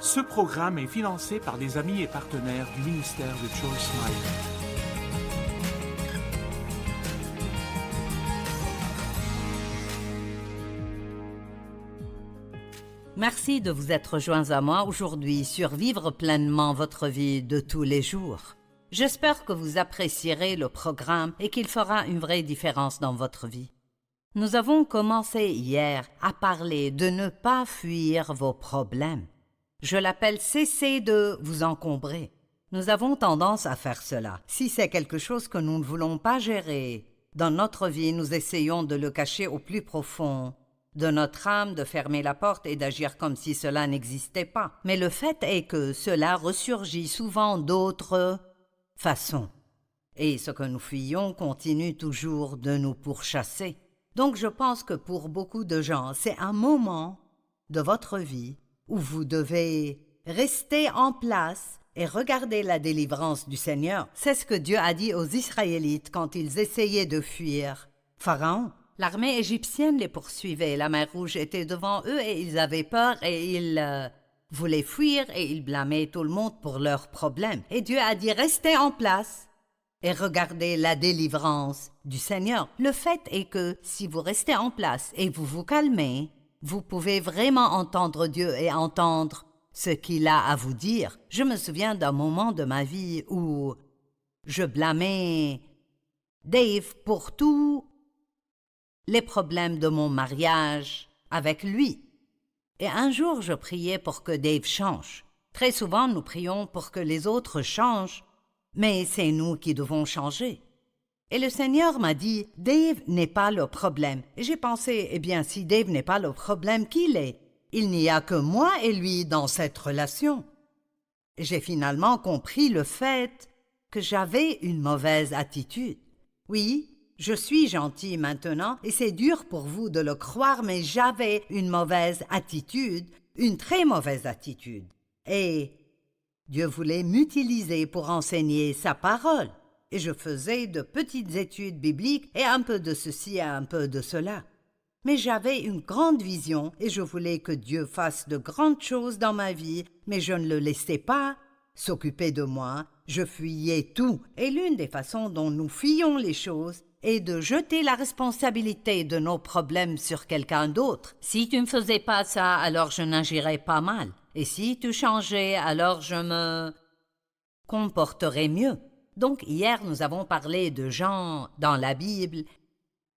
Ce programme est financé par des amis et partenaires du ministère de Joyce Meyer. Merci de vous être joints à moi aujourd'hui sur Vivre pleinement votre vie de tous les jours. J'espère que vous apprécierez le programme et qu'il fera une vraie différence dans votre vie. Nous avons commencé hier à parler de ne pas fuir vos problèmes. Je l'appelle cesser de vous encombrer. Nous avons tendance à faire cela. Si c'est quelque chose que nous ne voulons pas gérer dans notre vie, nous essayons de le cacher au plus profond de notre âme, de fermer la porte et d'agir comme si cela n'existait pas. Mais le fait est que cela ressurgit souvent d'autres façons. Et ce que nous fuyons continue toujours de nous pourchasser. Donc je pense que pour beaucoup de gens, c'est un moment de votre vie où vous devez rester en place et regarder la délivrance du Seigneur. C'est ce que Dieu a dit aux Israélites quand ils essayaient de fuir Pharaon. L'armée égyptienne les poursuivait, la mer Rouge était devant eux et ils avaient peur et ils voulaient fuir et ils blâmaient tout le monde pour leurs problèmes. Et Dieu a dit « Restez en place et regardez la délivrance du Seigneur ». Le fait est que si vous restez en place et vous vous calmez, vous pouvez vraiment entendre Dieu et entendre ce qu'il a à vous dire. Je me souviens d'un moment de ma vie où je blâmais Dave pour tous les problèmes de mon mariage avec lui. Et un jour, je priais pour que Dave change. Très souvent, nous prions pour que les autres changent, mais c'est nous qui devons changer. Et le Seigneur m'a dit, Dave n'est pas le problème. Et j'ai pensé, eh bien, si Dave n'est pas le problème, qui l'est? Il n'y a que moi et lui dans cette relation. J'ai finalement compris le fait que j'avais une mauvaise attitude. Oui, je suis gentil maintenant et c'est dur pour vous de le croire, mais j'avais une mauvaise attitude, une très mauvaise attitude. Et Dieu voulait m'utiliser pour enseigner sa parole. Et je faisais de petites études bibliques et un peu de ceci et un peu de cela. Mais j'avais une grande vision et je voulais que Dieu fasse de grandes choses dans ma vie, mais je ne le laissais pas s'occuper de moi. Je fuyais tout. Et l'une des façons dont nous fuyons les choses est de jeter la responsabilité de nos problèmes sur quelqu'un d'autre. Si tu ne faisais pas ça, alors je n'agirais pas mal. Et si tu changeais, alors je me comporterais mieux. Donc hier, nous avons parlé de gens dans la Bible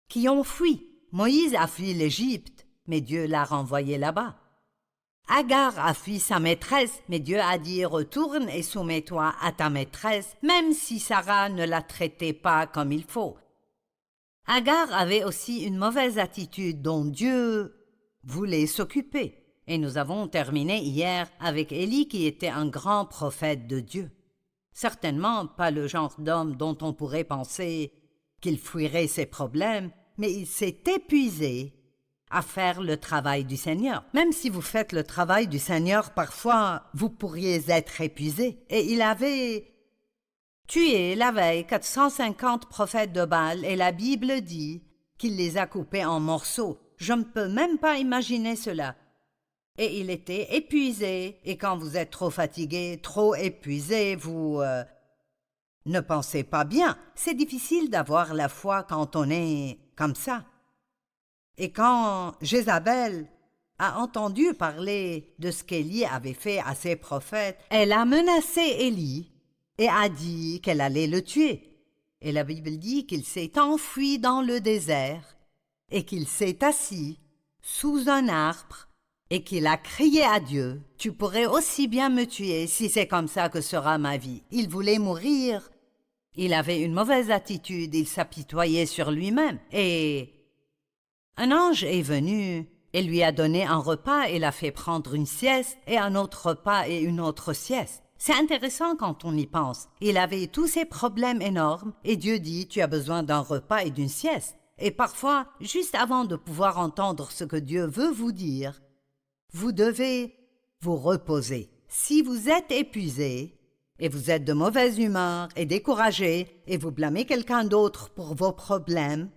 qui ont fui. Moïse a fui l'Égypte, mais Dieu l'a renvoyé là-bas. Agar a fui sa maîtresse, mais Dieu a dit « Retourne et soumets-toi à ta maîtresse », même si Sarah ne la traitait pas comme il faut. Agar avait aussi une mauvaise attitude dont Dieu voulait s'occuper. Et nous avons terminé hier avec Élie qui était un grand prophète de Dieu. Certainement pas le genre d'homme dont on pourrait penser qu'il fuirait ses problèmes, mais il s'est épuisé à faire le travail du Seigneur. Même si vous faites le travail du Seigneur, parfois vous pourriez être épuisé. Et il avait tué la veille 450 prophètes de Baal et la Bible dit qu'il les a coupés en morceaux. Je ne peux même pas imaginer cela. Et il était épuisé. Et quand vous êtes trop fatigué, trop épuisé, vous ne pensez pas bien. C'est difficile d'avoir la foi quand on est comme ça. Et quand Jézabel a entendu parler de ce qu'Élie avait fait à ses prophètes, elle a menacé Élie et a dit qu'elle allait le tuer. Et la Bible dit qu'il s'est enfui dans le désert et qu'il s'est assis sous un arbre et qu'il a crié à Dieu « Tu pourrais aussi bien me tuer si c'est comme ça que sera ma vie. » Il voulait mourir. Il avait une mauvaise attitude, il s'apitoyait sur lui-même. Et un ange est venu et lui a donné un repas et l'a fait prendre une sieste et un autre repas et une autre sieste. C'est intéressant quand on y pense. Il avait tous ces problèmes énormes et Dieu dit « Tu as besoin d'un repas et d'une sieste. » Et parfois, juste avant de pouvoir entendre ce que Dieu veut vous dire, vous devez vous reposer. Si vous êtes épuisé et vous êtes de mauvaise humeur et découragé et vous blâmez quelqu'un d'autre pour vos problèmes,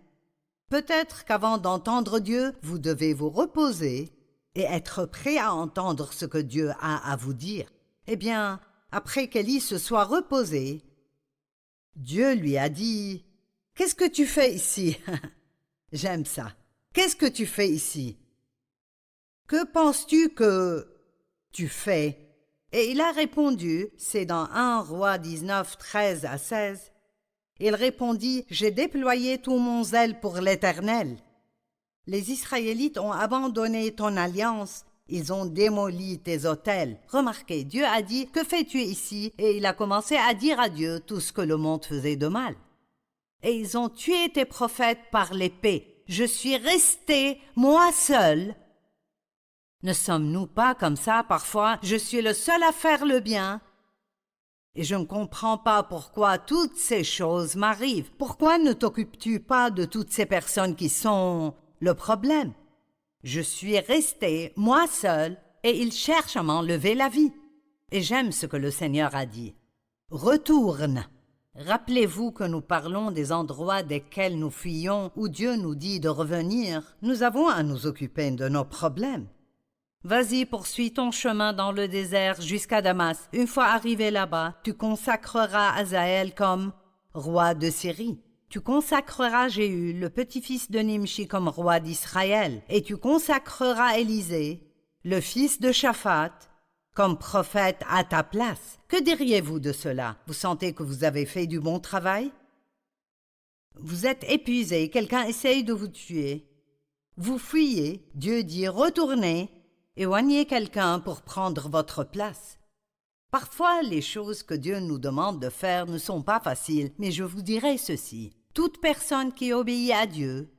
peut-être qu'avant d'entendre Dieu, vous devez vous reposer et être prêt à entendre ce que Dieu a à vous dire. Eh bien, après qu'Élie se soit reposé, Dieu lui a dit « Qu'est-ce que tu fais ici ?» J'aime ça. « Qu'est-ce que tu fais ici ?»« Que penses-tu que tu fais ?» Et il a répondu, c'est dans 1 Roi 19, 13 à 16. Il répondit « J'ai déployé tout mon zèle pour l'Éternel. » Les Israélites ont abandonné ton alliance, ils ont démoli tes autels. Remarquez, Dieu a dit « Que fais-tu ici ?» Et il a commencé à dire à Dieu tout ce que le monde faisait de mal. Et ils ont tué tes prophètes par l'épée. Je suis resté, moi seul. Ne sommes-nous pas comme ça parfois? Je suis le seul à faire le bien. Et je ne comprends pas pourquoi toutes ces choses m'arrivent. Pourquoi ne t'occupes-tu pas de toutes ces personnes qui sont le problème? Je suis resté, moi seul, et ils cherchent à m'enlever la vie. Et j'aime ce que le Seigneur a dit. Retourne. Rappelez-vous que nous parlons des endroits desquels nous fuyons, où Dieu nous dit de revenir. Nous avons à nous occuper de nos problèmes. Vas-y, poursuis ton chemin dans le désert jusqu'à Damas. Une fois arrivé là-bas, tu consacreras Hazaël comme roi de Syrie. Tu consacreras Jéhu, le petit-fils de Nimshi, comme roi d'Israël. Et tu consacreras Élisée, le fils de Shaphat, comme prophète à ta place. Que diriez-vous de cela? Vous sentez que vous avez fait du bon travail? Vous êtes épuisé, quelqu'un essaye de vous tuer. Vous fuyez, Dieu dit retournez, éloignez quelqu'un pour prendre votre place. Parfois, les choses que Dieu nous demande de faire ne sont pas faciles, mais je vous dirai ceci. Toute personne qui obéit à Dieu,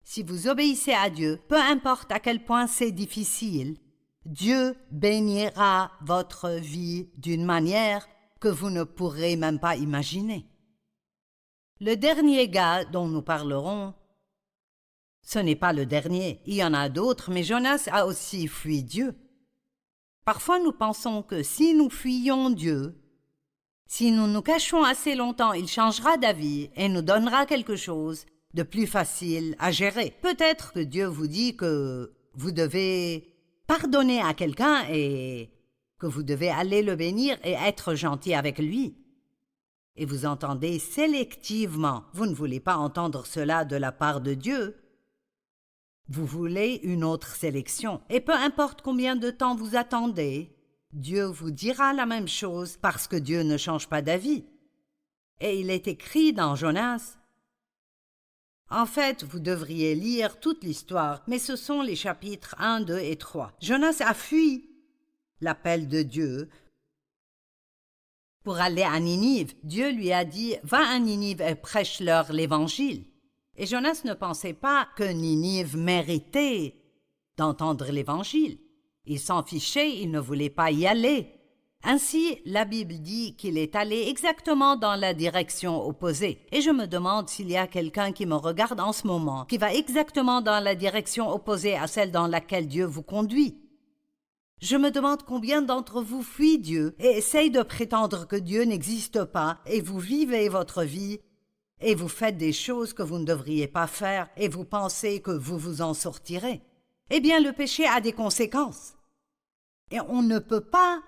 si vous obéissez à Dieu, peu importe à quel point c'est difficile, Dieu bénira votre vie d'une manière que vous ne pourrez même pas imaginer. Le dernier gars dont nous parlerons, ce n'est pas le dernier, il y en a d'autres, mais Jonas a aussi fui Dieu. Parfois nous pensons que si nous fuyons Dieu, si nous nous cachons assez longtemps, il changera d'avis et nous donnera quelque chose de plus facile à gérer. Peut-être que Dieu vous dit que vous devez pardonner à quelqu'un et que vous devez aller le bénir et être gentil avec lui. Et vous entendez sélectivement. Vous ne voulez pas entendre cela de la part de Dieu. Vous voulez une autre sélection. Et peu importe combien de temps vous attendez, Dieu vous dira la même chose parce que Dieu ne change pas d'avis. Et il est écrit dans Jonas. En fait, vous devriez lire toute l'histoire, mais ce sont les chapitres 1, 2 et 3. Jonas a fui l'appel de Dieu pour aller à Ninive. Dieu lui a dit « Va à Ninive et prêche-leur l'évangile ». Et Jonas ne pensait pas que Ninive méritait d'entendre l'évangile. Il s'en fichait, il ne voulait pas y aller. Ainsi, la Bible dit qu'il est allé exactement dans la direction opposée. Et je me demande s'il y a quelqu'un qui me regarde en ce moment, qui va exactement dans la direction opposée à celle dans laquelle Dieu vous conduit. Je me demande combien d'entre vous fuient Dieu et essayent de prétendre que Dieu n'existe pas, et vous vivez votre vie, et vous faites des choses que vous ne devriez pas faire, et vous pensez que vous vous en sortirez. Eh bien, le péché a des conséquences. Et on ne peut pas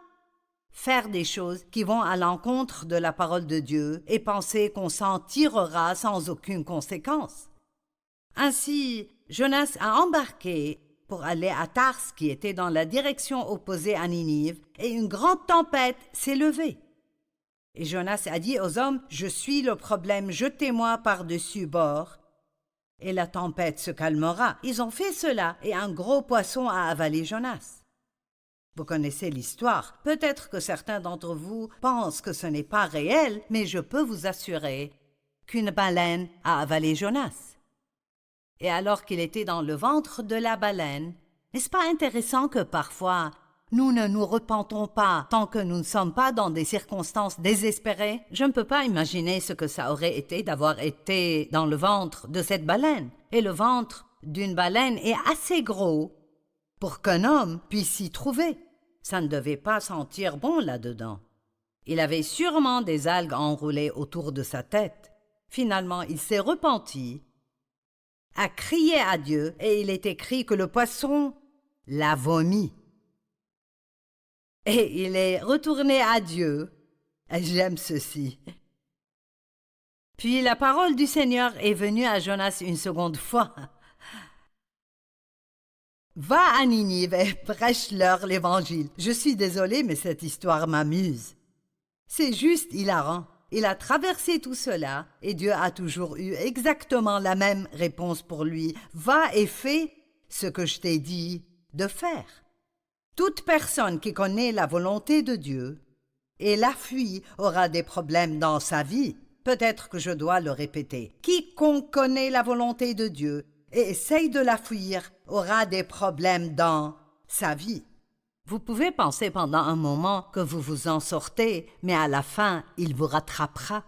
faire des choses qui vont à l'encontre de la parole de Dieu et penser qu'on s'en tirera sans aucune conséquence. Ainsi, Jonas a embarqué pour aller à Tars, qui était dans la direction opposée à Ninive, et une grande tempête s'est levée. Et Jonas a dit aux hommes, « Je suis le problème, jetez-moi par-dessus bord, et la tempête se calmera. » Ils ont fait cela, et un gros poisson a avalé Jonas. Vous connaissez l'histoire. Peut-être que certains d'entre vous pensent que ce n'est pas réel, mais je peux vous assurer qu'une baleine a avalé Jonas. Et alors qu'il était dans le ventre de la baleine, n'est-ce pas intéressant que parfois nous ne nous repentons pas tant que nous ne sommes pas dans des circonstances désespérées? Je ne peux pas imaginer ce que ça aurait été d'avoir été dans le ventre de cette baleine. Et le ventre d'une baleine est assez gros pour qu'un homme puisse s'y trouver. Ça ne devait pas sentir bon là-dedans. Il avait sûrement des algues enroulées autour de sa tête. Finalement, il s'est repenti, a crié à Dieu, et il est écrit que le poisson l'a vomi. Et il est retourné à Dieu. J'aime ceci. Puis la parole du Seigneur est venue à Jonas une seconde fois. Va à Ninive et prêche-leur l'évangile. Je suis désolée, mais cette histoire m'amuse. C'est juste hilarant. Il a traversé tout cela et Dieu a toujours eu exactement la même réponse pour lui. Va et fais ce que je t'ai dit de faire. Toute personne qui connaît la volonté de Dieu et la fuit aura des problèmes dans sa vie. Peut-être que je dois le répéter. Quiconque connaît la volonté de Dieu et essaye de la fuir aura des problèmes dans sa vie. Vous pouvez penser pendant un moment que vous vous en sortez, mais à la fin, il vous rattrapera.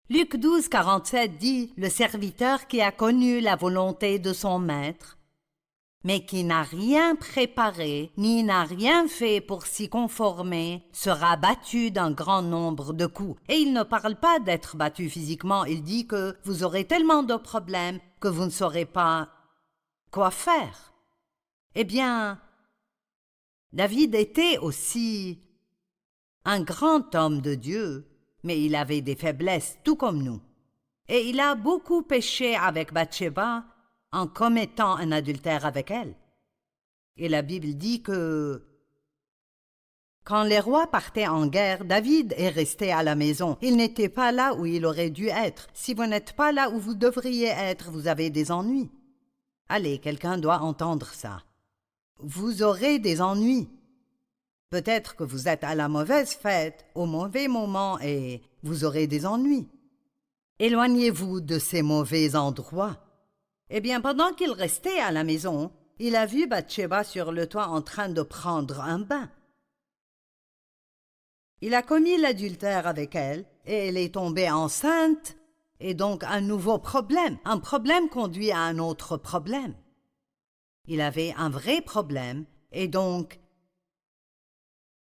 Luc 12, 47 dit « Le serviteur qui a connu la volonté de son maître, mais qui n'a rien préparé, ni n'a rien fait pour s'y conformer, sera battu d'un grand nombre de coups. » Et il ne parle pas d'être battu physiquement, il dit que vous aurez tellement de problèmes que vous ne saurez pas quoi faire. Eh bien, David était aussi un grand homme de Dieu, mais il avait des faiblesses tout comme nous. Et il a beaucoup péché avec Bathsheba en commettant un adultère avec elle. Et la Bible dit que quand les rois partaient en guerre, David est resté à la maison. Il n'était pas là où il aurait dû être. Si vous n'êtes pas là où vous devriez être, vous avez des ennuis. Allez, quelqu'un doit entendre ça. Vous aurez des ennuis. Peut-être que vous êtes à la mauvaise fête, au mauvais moment, et vous aurez des ennuis. Éloignez-vous de ces mauvais endroits. Eh bien, pendant qu'il restait à la maison, il a vu Bathsheba sur le toit en train de prendre un bain. Il a commis l'adultère avec elle, et elle est tombée enceinte, et donc un nouveau problème. Un problème conduit à un autre problème. Il avait un vrai problème, et donc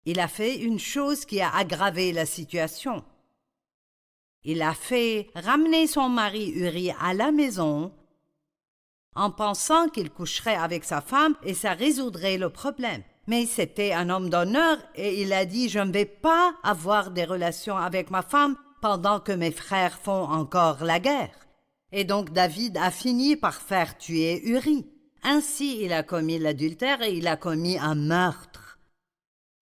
il a fait une chose qui a aggravé la situation. Il a fait ramener son mari Uri à la maison en pensant qu'il coucherait avec sa femme et ça résoudrait le problème. Mais c'était un homme d'honneur et il a dit « Je ne vais pas avoir des relations avec ma femme pendant que mes frères font encore la guerre. » Et donc David a fini par faire tuer Uri. Ainsi, il a commis l'adultère et il a commis un meurtre.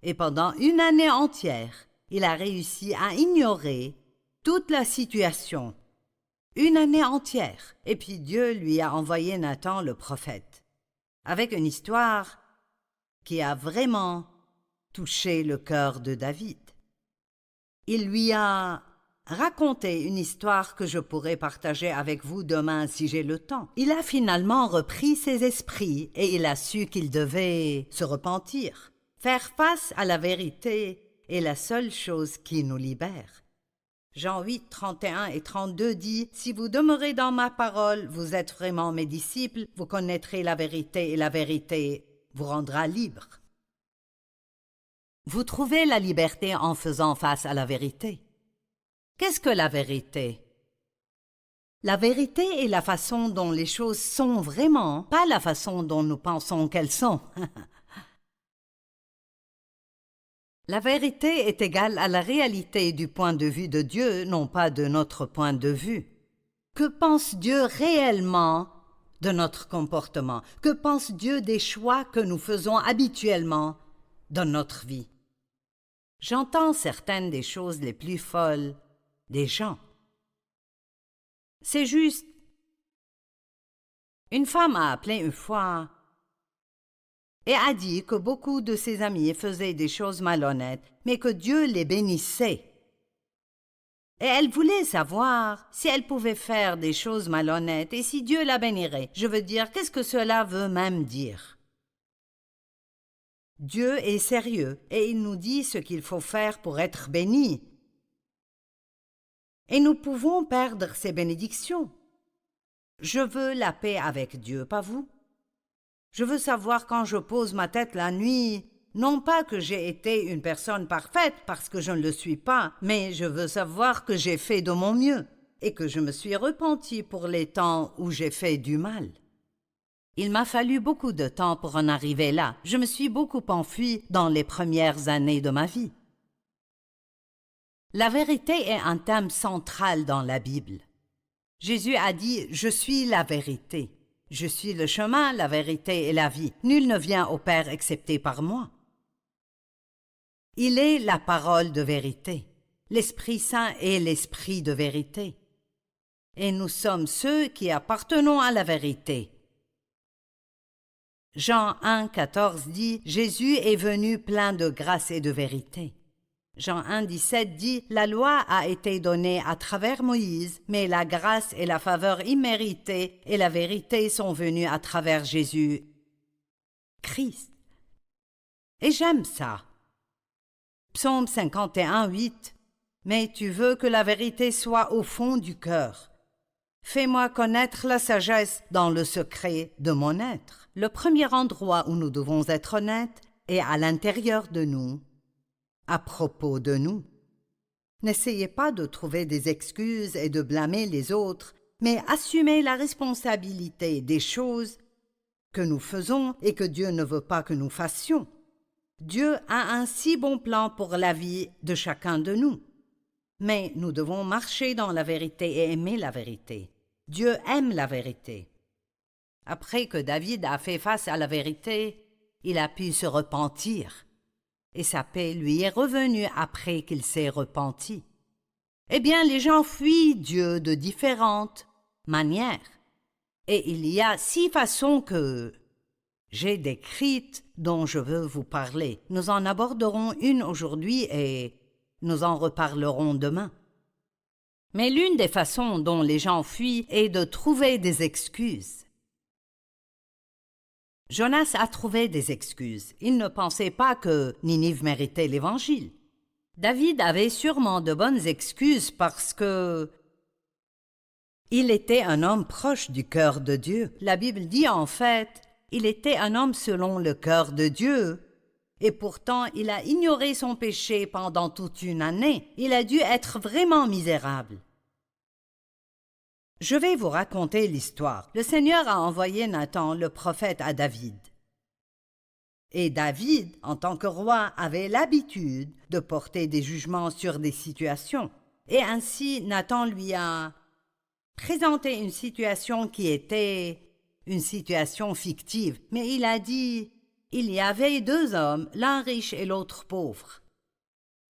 Et pendant une année entière, il a réussi à ignorer toute la situation. Une année entière. Et puis Dieu lui a envoyé Nathan le prophète, avec une histoire qui a vraiment touché le cœur de David. Il lui a raconté une histoire que je pourrais partager avec vous demain si j'ai le temps. Il a finalement repris ses esprits et il a su qu'il devait se repentir. Faire face à la vérité est la seule chose qui nous libère. Jean 8, 31 et 32 dit « Si vous demeurez dans ma parole, vous êtes vraiment mes disciples, vous connaîtrez la vérité et la vérité vous rendra libre. » Vous trouvez la liberté en faisant face à la vérité. Qu'est-ce que la vérité? La vérité est la façon dont les choses sont vraiment, pas la façon dont nous pensons qu'elles sont. La vérité est égale à la réalité du point de vue de Dieu, non pas de notre point de vue. Que pense Dieu réellement de notre comportement? Que pense Dieu des choix que nous faisons habituellement dans notre vie? J'entends certaines des choses les plus folles des gens. C'est juste. Une femme a appelé une fois et a dit que beaucoup de ses amis faisaient des choses malhonnêtes, mais que Dieu les bénissait. Et elle voulait savoir si elle pouvait faire des choses malhonnêtes et si Dieu la bénirait. Je veux dire, qu'est-ce que cela veut même dire? Dieu est sérieux et il nous dit ce qu'il faut faire pour être béni. Et nous pouvons perdre ces bénédictions. Je veux la paix avec Dieu, pas vous? Je veux savoir quand je pose ma tête la nuit, non pas que j'ai été une personne parfaite parce que je ne le suis pas, mais je veux savoir que j'ai fait de mon mieux et que je me suis repenti pour les temps où j'ai fait du mal. Il m'a fallu beaucoup de temps pour en arriver là. Je me suis beaucoup enfui dans les premières années de ma vie. La vérité est un thème central dans la Bible. Jésus a dit « Je suis la vérité. Je suis le chemin, la vérité et la vie. Nul ne vient au Père excepté par moi. » Il est la parole de vérité. L'Esprit Saint est l'Esprit de vérité. Et nous sommes ceux qui appartenons à la vérité. Jean 1, 14 dit « Jésus est venu plein de grâce et de vérité. » Jean 1, 17 dit « La loi a été donnée à travers Moïse, mais la grâce et la faveur imméritée et la vérité sont venues à travers Jésus, Christ. » Et j'aime ça. Psaume 51, 8 « Mais tu veux que la vérité soit au fond du cœur. Fais-moi connaître la sagesse dans le secret de mon être. » Le premier endroit où nous devons être honnêtes est à l'intérieur de nous, à propos de nous. N'essayez pas de trouver des excuses et de blâmer les autres, mais assumez la responsabilité des choses que nous faisons et que Dieu ne veut pas que nous fassions. Dieu a un si bon plan pour la vie de chacun de nous. Mais nous devons marcher dans la vérité et aimer la vérité. Dieu aime la vérité. Après que David a fait face à la vérité, il a pu se repentir. Et sa paix lui est revenue après qu'il s'est repenti. Eh bien, les gens fuient Dieu de différentes manières. Et il y a 6 façons que j'ai décrites dont je veux vous parler. Nous en aborderons une aujourd'hui et nous en reparlerons demain. Mais l'une des façons dont les gens fuient est de trouver des excuses. Jonas a trouvé des excuses. Il ne pensait pas que Ninive méritait l'Évangile. David avait sûrement de bonnes excuses parce que il était un homme proche du cœur de Dieu. La Bible dit en fait, il était un homme selon le cœur de Dieu. Et pourtant, il a ignoré son péché pendant toute une année. Il a dû être vraiment misérable. Je vais vous raconter l'histoire. Le Seigneur a envoyé Nathan, le prophète, à David. Et David, en tant que roi, avait l'habitude de porter des jugements sur des situations. Et ainsi, Nathan lui a présenté une situation qui était une situation fictive. Mais il a dit, il y avait 2 hommes, l'un riche et l'autre pauvre.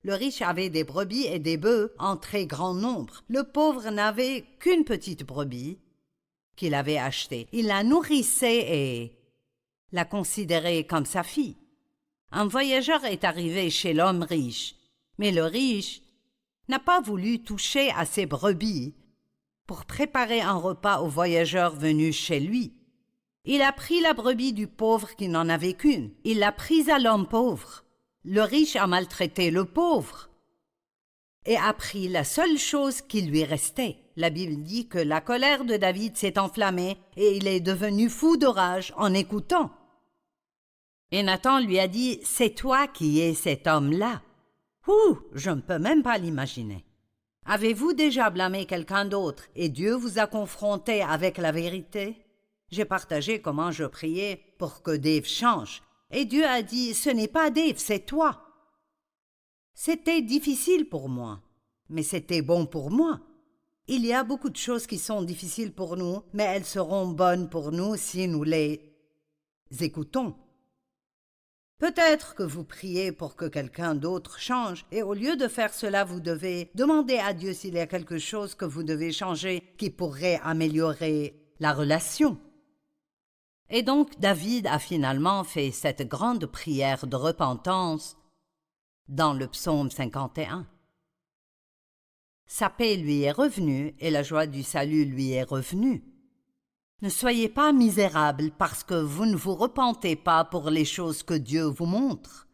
Le riche avait des brebis et des bœufs en très grand nombre. Le pauvre n'avait qu'une petite brebis qu'il avait achetée. Il la nourrissait et la considérait comme sa fille. Un voyageur est arrivé chez l'homme riche, mais le riche n'a pas voulu toucher à ses brebis pour préparer un repas aux voyageurs venus chez lui. Il a pris la brebis du pauvre qui n'en avait qu'une. Il l'a prise à l'homme pauvre. Le riche a maltraité le pauvre et a pris la seule chose qui lui restait. La Bible dit que la colère de David s'est enflammée et il est devenu fou de rage en écoutant. Et Nathan lui a dit « C'est toi qui es cet homme-là. » Ouh, je ne peux même pas l'imaginer. Avez-vous déjà blâmé quelqu'un d'autre et Dieu vous a confronté avec la vérité? J'ai partagé comment je priais pour que Dave change. Et Dieu a dit, ce n'est pas Dave, c'est toi. C'était difficile pour moi, mais c'était bon pour moi. Il y a beaucoup de choses qui sont difficiles pour nous, mais elles seront bonnes pour nous si nous les écoutons. Peut-être que vous priez pour que quelqu'un d'autre change, et au lieu de faire cela, vous devez demander à Dieu s'il y a quelque chose que vous devez changer qui pourrait améliorer la relation. Et donc David a finalement fait cette grande prière de repentance dans le psaume 51. Sa paix lui est revenue et la joie du salut lui est revenue. Ne soyez pas misérables parce que vous ne vous repentez pas pour les choses que Dieu vous montre.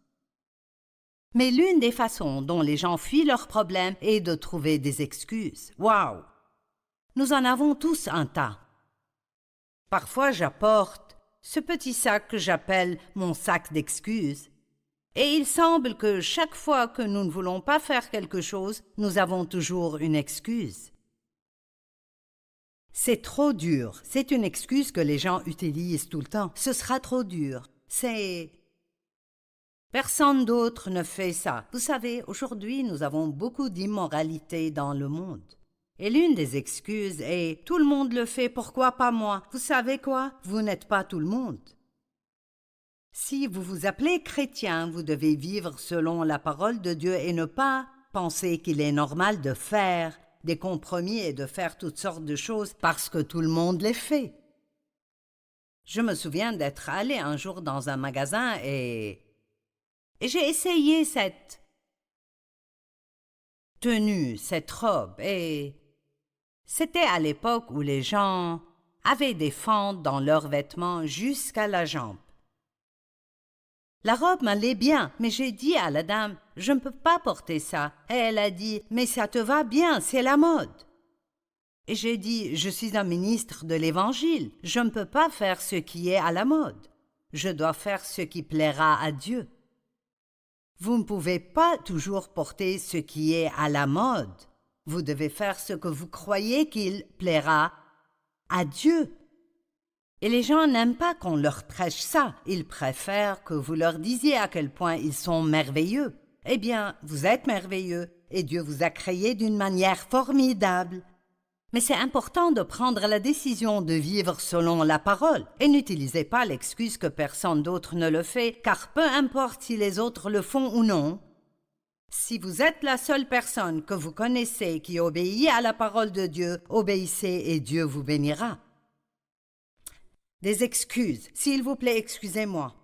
Mais l'une des façons dont les gens fuient leurs problèmes est de trouver des excuses. Waouh! Nous en avons tous un tas. Parfois, j'apporte ce petit sac que j'appelle mon sac d'excuses. Et il semble que chaque fois que nous ne voulons pas faire quelque chose, nous avons toujours une excuse. C'est trop dur. C'est une excuse que les gens utilisent tout le temps. Ce sera trop dur. C'est... Personne d'autre ne fait ça. Vous savez, aujourd'hui, nous avons beaucoup d'immoralité dans le monde. Et l'une des excuses est « tout le monde le fait, pourquoi pas moi ?» Vous savez quoi? Vous n'êtes pas tout le monde. Si vous vous appelez chrétien, vous devez vivre selon la parole de Dieu et ne pas penser qu'il est normal de faire des compromis et de faire toutes sortes de choses parce que tout le monde les fait. Je me souviens d'être allé un jour dans un magasin et j'ai essayé cette tenue, cette robe, et c'était à l'époque où les gens avaient des fentes dans leurs vêtements jusqu'à la jambe. La robe m'allait bien, mais j'ai dit à la dame, « Je ne peux pas porter ça. » Et elle a dit, « Mais ça te va bien, c'est la mode. » Et j'ai dit, « Je suis un ministre de l'Évangile. Je ne peux pas faire ce qui est à la mode. Je dois faire ce qui plaira à Dieu. » Vous ne pouvez pas toujours porter ce qui est à la mode. Vous devez faire ce que vous croyez qu'il plaira à Dieu. Et les gens n'aiment pas qu'on leur prêche ça. Ils préfèrent que vous leur disiez à quel point ils sont merveilleux. Eh bien, vous êtes merveilleux et Dieu vous a créé d'une manière formidable. Mais c'est important de prendre la décision de vivre selon la parole et n'utilisez pas l'excuse que personne d'autre ne le fait, car peu importe si les autres le font ou non, si vous êtes la seule personne que vous connaissez qui obéit à la parole de Dieu, obéissez et Dieu vous bénira. Des excuses. S'il vous plaît, excusez-moi.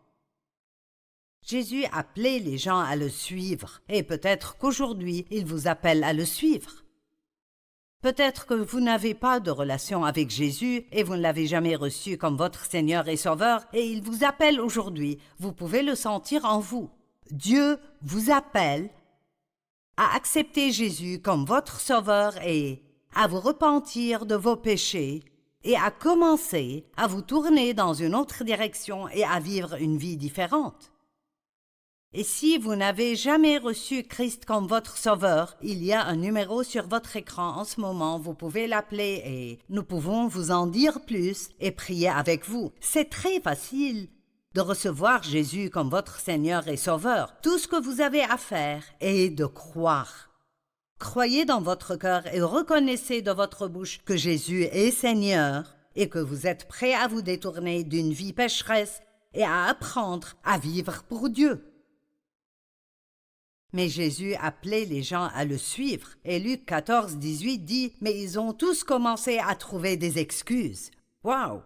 Jésus appelait les gens à le suivre et peut-être qu'aujourd'hui, il vous appelle à le suivre. Peut-être que vous n'avez pas de relation avec Jésus et vous ne l'avez jamais reçu comme votre Seigneur et Sauveur et il vous appelle aujourd'hui. Vous pouvez le sentir en vous. Dieu vous appelle à accepter Jésus comme votre Sauveur et à vous repentir de vos péchés et à commencer à vous tourner dans une autre direction et à vivre une vie différente. Et si vous n'avez jamais reçu Christ comme votre Sauveur, il y a un numéro sur votre écran en ce moment, vous pouvez l'appeler et nous pouvons vous en dire plus et prier avec vous. C'est très facile de recevoir Jésus comme votre Seigneur et Sauveur. Tout ce que vous avez à faire est de croire. Croyez dans votre cœur et reconnaissez de votre bouche que Jésus est Seigneur et que vous êtes prêt à vous détourner d'une vie pécheresse et à apprendre à vivre pour Dieu. Mais Jésus appelait les gens à le suivre. Et Luc 14, 18 dit « Mais ils ont tous commencé à trouver des excuses. » Waouh!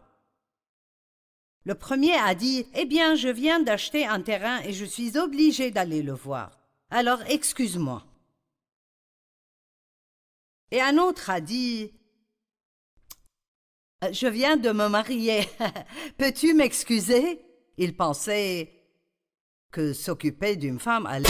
Le premier a dit « Eh bien, je viens d'acheter un terrain et je suis obligé d'aller le voir. Alors, excuse-moi. » Et un autre a dit « Je viens de me marier. Peux-tu m'excuser? » Il pensait que s'occuper d'une femme allait...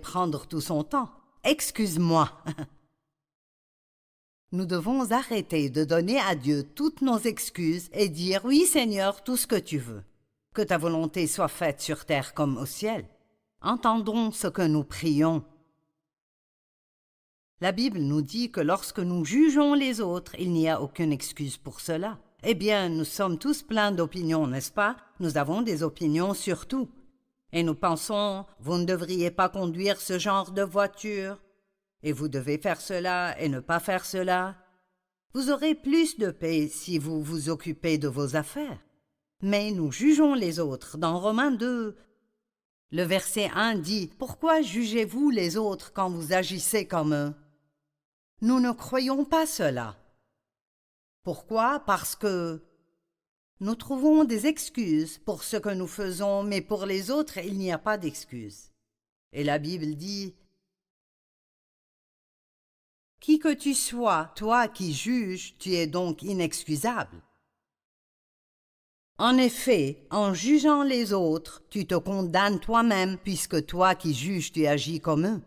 Prendre tout son temps. Excuse-moi. Nous devons arrêter de donner à Dieu toutes nos excuses et dire « Oui, Seigneur, tout ce que tu veux. Que ta volonté soit faite sur terre comme au ciel. » Entendons ce que nous prions. La Bible nous dit que lorsque nous jugeons les autres, il n'y a aucune excuse pour cela. Eh bien, nous sommes tous pleins d'opinions, n'est-ce pas? Nous avons des opinions sur tout. Et nous pensons, vous ne devriez pas conduire ce genre de voiture, et vous devez faire cela et ne pas faire cela. Vous aurez plus de paix si vous vous occupez de vos affaires. Mais nous jugeons les autres. Dans Romains 2, le verset 1 dit « Pourquoi jugez-vous les autres quand vous agissez comme eux ?» Nous ne croyons pas cela. Pourquoi? Parce que nous trouvons des excuses pour ce que nous faisons, mais pour les autres, il n'y a pas d'excuses. Et la Bible dit « Qui que tu sois, toi qui juges, tu es donc inexcusable. » En effet, en jugeant les autres, tu te condamnes toi-même, puisque toi qui juges, tu agis comme eux.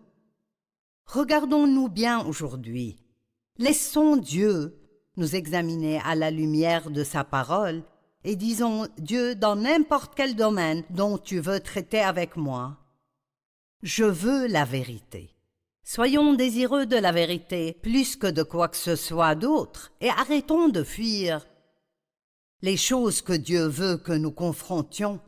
Regardons-nous bien aujourd'hui. Laissons Dieu nous examiner à la lumière de sa parole et disons, Dieu, dans n'importe quel domaine dont tu veux traiter avec moi, je veux la vérité. Soyons désireux de la vérité plus que de quoi que ce soit d'autre et arrêtons de fuir les choses que Dieu veut que nous confrontions.